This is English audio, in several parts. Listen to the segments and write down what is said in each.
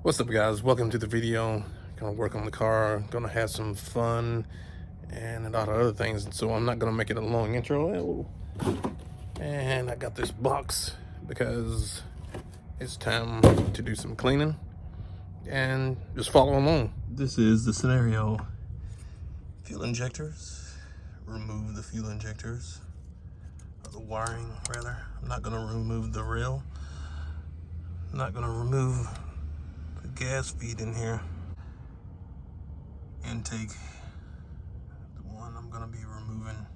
What's up, guys? Welcome to the video. Gonna work on the car, gonna have some fun and a lot of other things, so I'm not gonna make it a long intro. And I got this box because it's time to do some cleaning and just follow along. This is the scenario. Fuel injectors. Remove the fuel injectors, or the wiring rather. I'm not gonna remove the rail. I'm not gonna remove the gas feed in here. Intake. The one I'm gonna be removing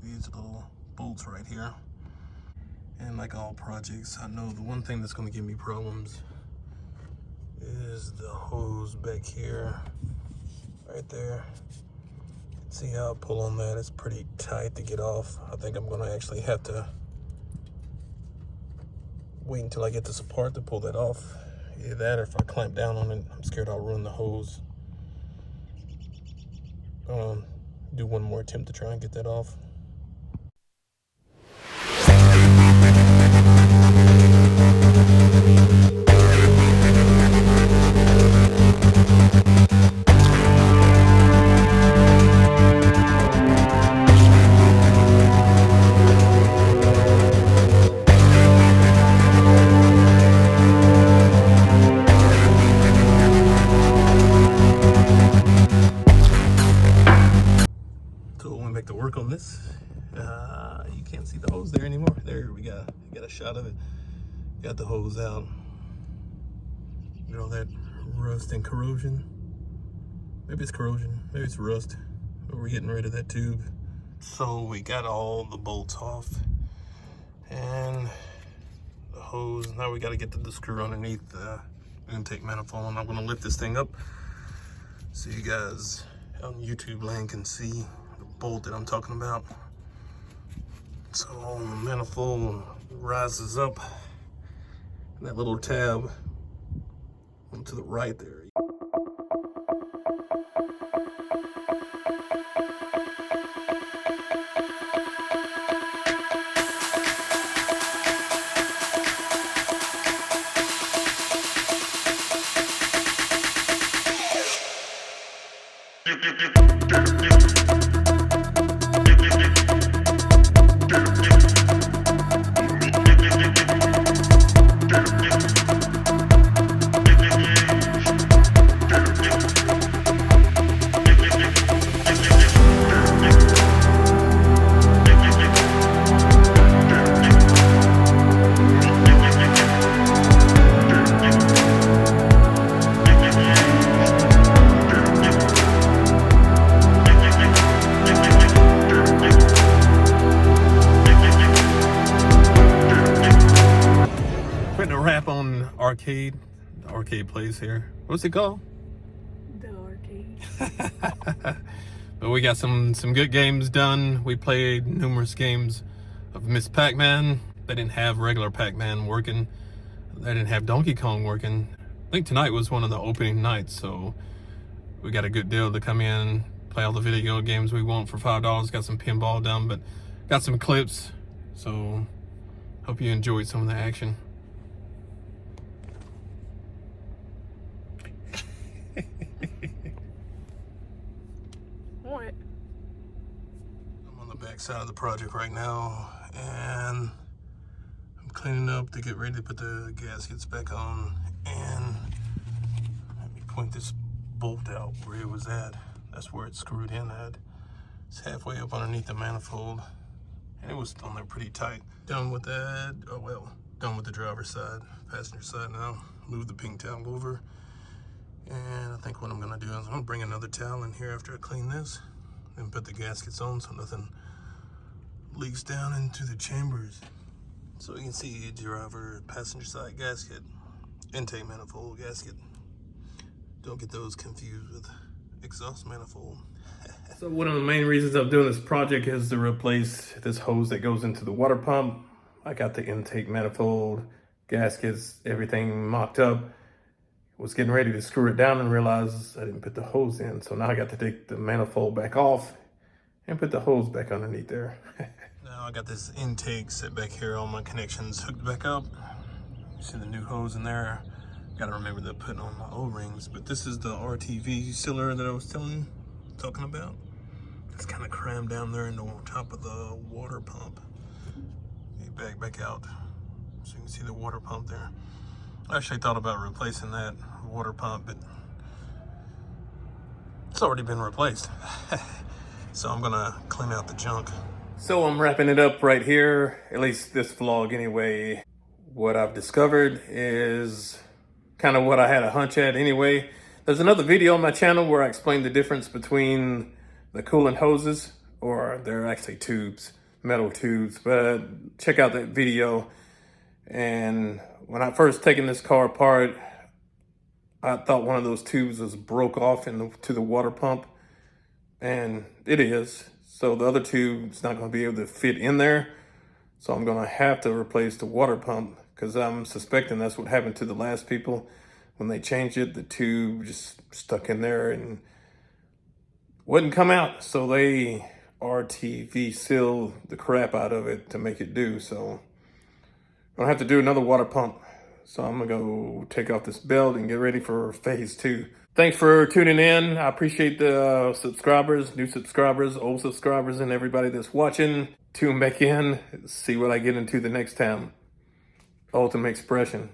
these little bolts right here. And like all projects, I know the one thing that's gonna give me problems is the hose back here, right there. See how I pull on that? It's pretty tight to get off. I think I'm gonna actually have to wait until I get this apart to pull that off. Either that or if I clamp down on it, I'm scared I'll ruin the hose. Do one more attempt to try and get that off. To work on this. You can't see the hose there anymore. There we got a shot of it. Got the hose out. You know that rust and corrosion. Maybe it's corrosion, maybe it's rust, but we're getting rid of that tube. So we got all the bolts off and the hose. Now we got to get to the screw underneath the intake manifold, and I'm going to lift this thing up so you guys on YouTube land can see bolt that I'm talking about. So the manifold rises up, and that little tab to the right there. On the arcade place here. What's it called? The arcade. But we got some good games done. We played numerous games of Miss Pac-Man. They didn't have regular Pac-Man working. They didn't have Donkey Kong working. I think tonight was one of the opening nights, so we got a good deal to come in, play all the video games we want for $5. Got some pinball done, but got some clips. So hope you enjoyed some of the action. What? I'm on the back side of the project right now, and I'm cleaning up to get ready to put the gaskets back on. And let me point this bolt out where it was at. That's where it's screwed in at. It's halfway up underneath the manifold, and it was on there pretty tight. Done with that. Oh well, done with the driver's side. Passenger side now. Move the pink towel over. And I think what I'm gonna do is I'm gonna bring another towel in here after I clean this and put the gaskets on so nothing leaks down into the chambers. So you can see driver, passenger side gasket, intake manifold gasket. Don't get those confused with exhaust manifold. So one of the main reasons I'm doing this project is to replace this hose that goes into the water pump. I got the intake manifold, gaskets, everything mocked up. Was getting ready to screw it down and realized I didn't put the hose in. So now I got to take the manifold back off and put the hose back underneath there. Now I got this intake set back here, all my connections hooked back up. You see the new hose in there. Gotta remember to put on my O-rings. But this is the RTV sealer that I was talking about. It's kind of crammed down there in the top of the water pump. Back out, so you can see the water pump there. I actually thought about replacing that water pump, but it's already been replaced. So I'm gonna clean out the junk. So I'm wrapping it up right here, at least this vlog anyway. What I've discovered is kind of what I had a hunch at anyway. There's another video on my channel where I explain the difference between the coolant hoses, or they're actually tubes, metal tubes, but check out that video. And when I first taken this car apart, I thought one of those tubes was broke off into the water pump, and it is. So the other tube's not going to be able to fit in there. So I'm going to have to replace the water pump, because I'm suspecting that's what happened to the last people. When they changed it, the tube just stuck in there and wouldn't come out. So they RTV sealed the crap out of it to make it do. So I'm gonna have to do another water pump. So I'm gonna go take off this belt and get ready for phase 2. Thanks for tuning in. I appreciate the subscribers, new subscribers, old subscribers, and everybody that's watching. Tune back in, see what I get into the next time. Ultimate Expression.